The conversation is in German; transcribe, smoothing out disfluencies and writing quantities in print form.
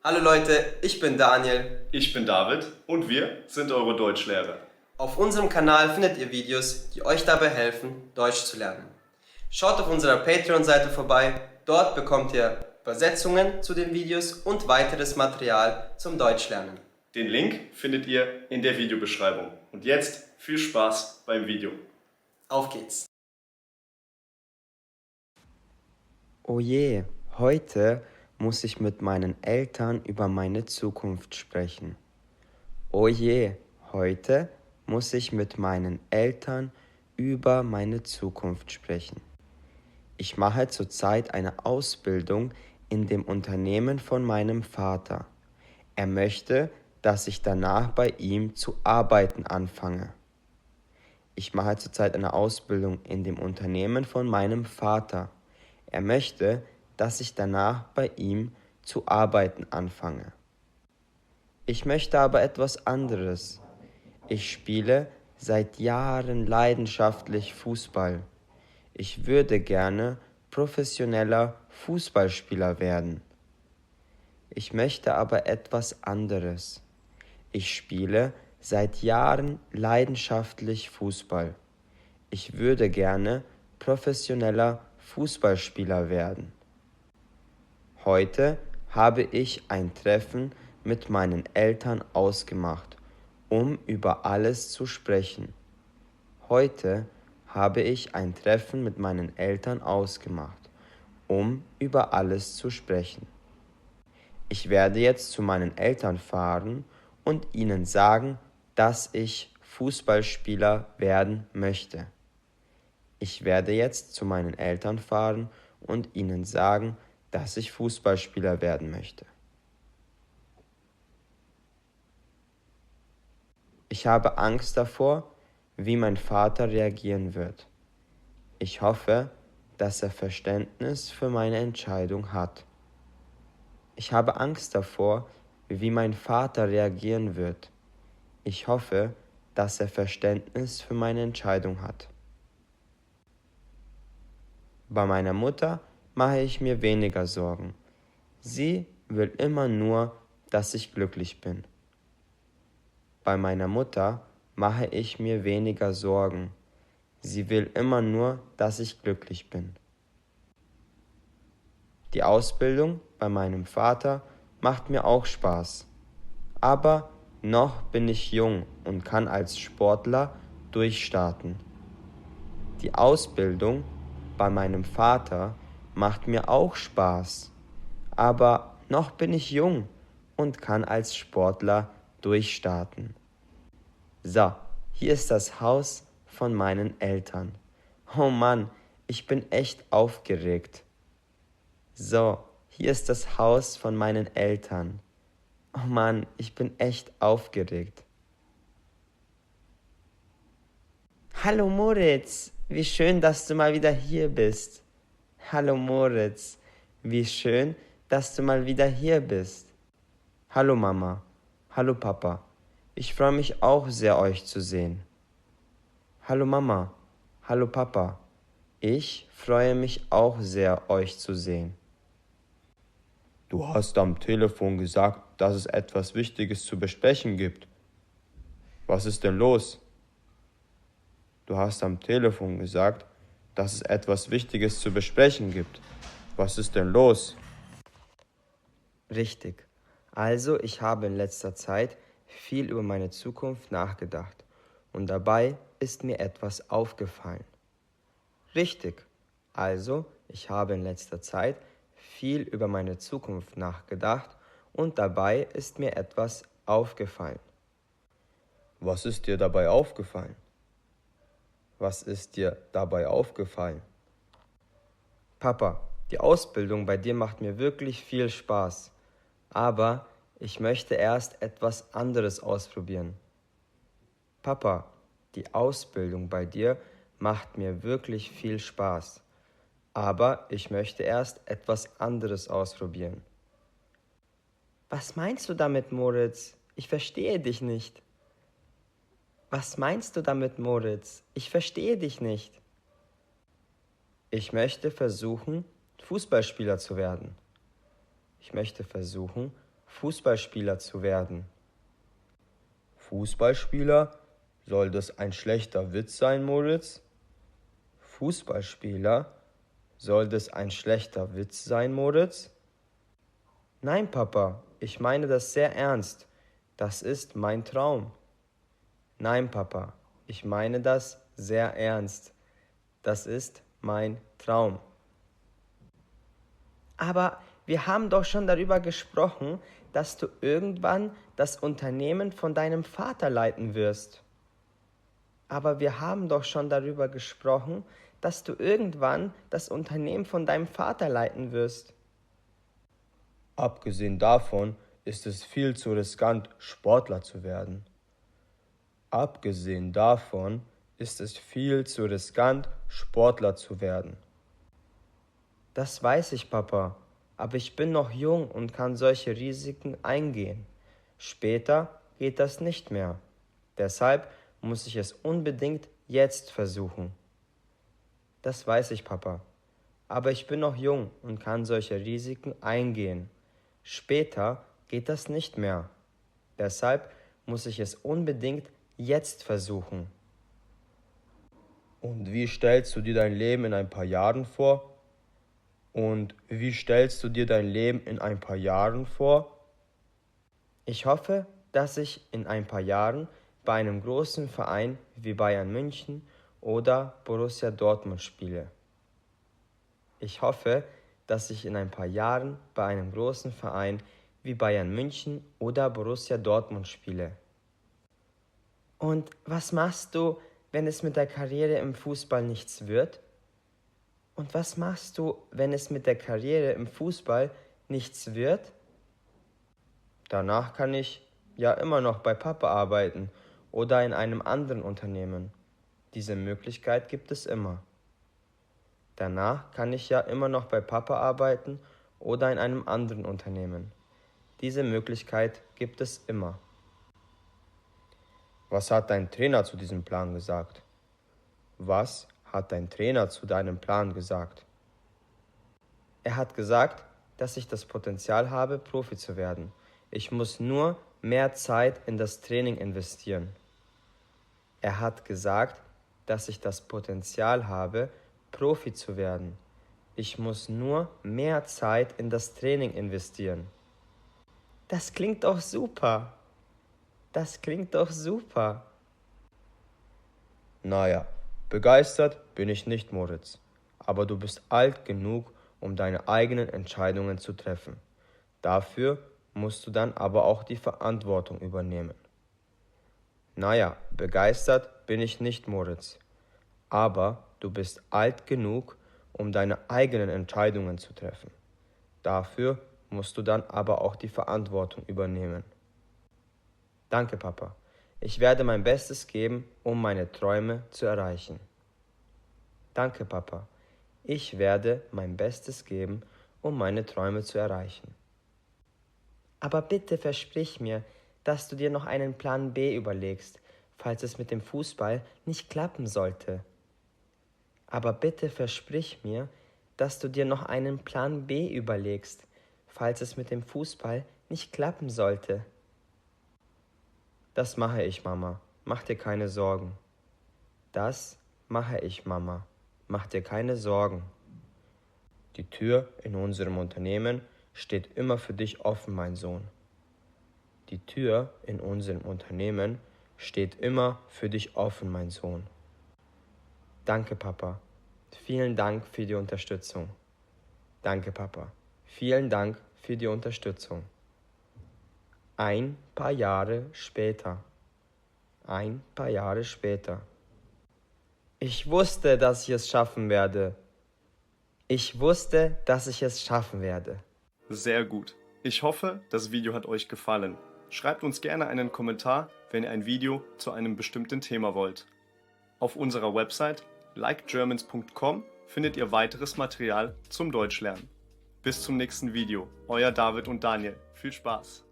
Hallo Leute, ich bin Daniel. Ich bin David und wir sind eure Deutschlehrer. Auf unserem Kanal findet ihr Videos, die euch dabei helfen, Deutsch zu lernen. Schaut auf unserer Patreon-Seite vorbei, dort bekommt ihr Übersetzungen zu den Videos und weiteres Material zum Deutschlernen. Den Link findet ihr in der Videobeschreibung. Und jetzt viel Spaß beim Video. Auf geht's! Oh je, heute muss ich mit meinen Eltern über meine Zukunft sprechen. Oh je, heute muss ich mit meinen Eltern über meine Zukunft sprechen. Ich mache zurzeit eine Ausbildung in dem Unternehmen von meinem Vater. Er möchte, dass ich danach bei ihm zu arbeiten anfange. Ich mache zurzeit eine Ausbildung in dem Unternehmen von meinem Vater. Er möchte, dass ich danach bei ihm zu arbeiten anfange. Ich möchte aber etwas anderes. Ich spiele seit Jahren leidenschaftlich Fußball. Ich würde gerne professioneller Fußballspieler werden. Ich möchte aber etwas anderes. Ich spiele seit Jahren leidenschaftlich Fußball. Ich würde gerne professioneller Fußballspieler werden. Heute habe ich ein Treffen mit meinen Eltern ausgemacht, um über alles zu sprechen. Heute habe ich ein Treffen mit meinen Eltern ausgemacht, um über alles zu sprechen. Ich werde jetzt zu meinen Eltern fahren und ihnen sagen, dass ich Fußballspieler werden möchte. Ich werde jetzt zu meinen Eltern fahren und ihnen sagen, dass ich Fußballspieler werden möchte. Ich habe Angst davor, wie mein Vater reagieren wird. Ich hoffe, dass er Verständnis für meine Entscheidung hat. Ich habe Angst davor, wie mein Vater reagieren wird. Ich hoffe, dass er Verständnis für meine Entscheidung hat. Bei meiner Mutter mache ich mir weniger Sorgen. Sie will immer nur, dass ich glücklich bin. Bei meiner Mutter mache ich mir weniger Sorgen. Sie will immer nur, dass ich glücklich bin. Die Ausbildung bei meinem Vater macht mir auch Spaß. Aber noch bin ich jung und kann als Sportler durchstarten. Die Ausbildung bei meinem Vater macht mir auch Spaß. Aber noch bin ich jung und kann als Sportler durchstarten. So, hier ist das Haus von meinen Eltern. Oh Mann, ich bin echt aufgeregt. So, hier ist das Haus von meinen Eltern. Oh Mann, ich bin echt aufgeregt. Hallo Moritz, wie schön, dass du mal wieder hier bist. Hallo Moritz, wie schön, dass du mal wieder hier bist. Hallo Mama, hallo Papa, ich freue mich auch sehr, euch zu sehen. Hallo Mama, hallo Papa, ich freue mich auch sehr, euch zu sehen. Du hast am Telefon gesagt, dass es etwas Wichtiges zu besprechen gibt. Was ist denn los? Du hast am Telefon gesagt, dass es etwas Wichtiges zu besprechen gibt. Was ist denn los? Richtig. Also, ich habe in letzter Zeit viel über meine Zukunft nachgedacht und dabei ist mir etwas aufgefallen. Richtig. Also, ich habe in letzter Zeit viel über meine Zukunft nachgedacht und dabei ist mir etwas aufgefallen. Was ist dir dabei aufgefallen? Was ist dir dabei aufgefallen? Papa, die Ausbildung bei dir macht mir wirklich viel Spaß, aber ich möchte erst etwas anderes ausprobieren. Papa, die Ausbildung bei dir macht mir wirklich viel Spaß, aber ich möchte erst etwas anderes ausprobieren. Was meinst du damit, Moritz? Ich verstehe dich nicht. Was meinst du damit, Moritz? Ich verstehe dich nicht. Ich möchte versuchen, Fußballspieler zu werden. Ich möchte versuchen, Fußballspieler zu werden. Fußballspieler? Soll das ein schlechter Witz sein, Moritz? Fußballspieler? Soll das ein schlechter Witz sein, Moritz? Nein, Papa, ich meine das sehr ernst. Das ist mein Traum. Nein, Papa, ich meine das sehr ernst. Das ist mein Traum. Aber wir haben doch schon darüber gesprochen, dass du irgendwann das Unternehmen von deinem Vater leiten wirst. Aber wir haben doch schon darüber gesprochen, dass du irgendwann das Unternehmen von deinem Vater leiten wirst. Abgesehen davon ist es viel zu riskant, Sportler zu werden. Abgesehen davon ist es viel zu riskant, Sportler zu werden. Das weiß ich, Papa, aber ich bin noch jung und kann solche Risiken eingehen. Später geht das nicht mehr. Deshalb muss ich es unbedingt jetzt versuchen. Das weiß ich, Papa, aber ich bin noch jung und kann solche Risiken eingehen. Später geht das nicht mehr. Deshalb muss ich es unbedingt jetzt versuchen. Und wie stellst du dir dein Leben in ein paar Jahren vor? Und wie stellst du dir dein Leben in ein paar Jahren vor? Ich hoffe, dass ich in ein paar Jahren bei einem großen Verein wie Bayern München oder Borussia Dortmund spiele. Ich hoffe, dass ich in ein paar Jahren bei einem großen Verein wie Bayern München oder Borussia Dortmund spiele. Und was machst du, wenn es mit der Karriere im Fußball nichts wird? Und was machst du, wenn es mit der Karriere im Fußball nichts wird? Danach kann ich ja immer noch bei Papa arbeiten oder in einem anderen Unternehmen. Diese Möglichkeit gibt es immer. Danach kann ich ja immer noch bei Papa arbeiten oder in einem anderen Unternehmen. Diese Möglichkeit gibt es immer. Was hat dein Trainer zu diesem Plan gesagt? Was hat dein Trainer zu deinem Plan gesagt? Er hat gesagt, dass ich das Potenzial habe, Profi zu werden. Ich muss nur mehr Zeit in das Training investieren. Er hat gesagt, dass ich das Potenzial habe, Profi zu werden. Ich muss nur mehr Zeit in das Training investieren. Das klingt doch super. Das klingt doch super. Naja, begeistert bin ich nicht, Moritz. Aber du bist alt genug, um deine eigenen Entscheidungen zu treffen. Dafür musst du dann aber auch die Verantwortung übernehmen. Naja, begeistert bin ich nicht, Moritz. Aber du bist alt genug, um deine eigenen Entscheidungen zu treffen. Dafür musst du dann aber auch die Verantwortung übernehmen. Danke, Papa. Ich werde mein Bestes geben, um meine Träume zu erreichen. Danke, Papa. Ich werde mein Bestes geben, um meine Träume zu erreichen. Aber bitte versprich mir, dass du dir noch einen Plan B überlegst, falls es mit dem Fußball nicht klappen sollte. Aber bitte versprich mir, dass du dir noch einen Plan B überlegst, falls es mit dem Fußball nicht klappen sollte. Das mache ich, Mama. Mach dir keine Sorgen. Das mache ich, Mama. Mach dir keine Sorgen. Die Tür in unserem Unternehmen steht immer für dich offen, mein Sohn. Die Tür in unserem Unternehmen steht immer für dich offen, mein Sohn. Danke, Papa. Vielen Dank für die Unterstützung. Danke, Papa. Vielen Dank für die Unterstützung. Ein paar Jahre später. Ein paar Jahre später. Ich wusste, dass ich es schaffen werde. Ich wusste, dass ich es schaffen werde. Sehr gut. Ich hoffe, das Video hat euch gefallen. Schreibt uns gerne einen Kommentar, wenn ihr ein Video zu einem bestimmten Thema wollt. Auf unserer Website likegermans.com findet ihr weiteres Material zum Deutschlernen. Bis zum nächsten Video. Euer David und Daniel. Viel Spaß!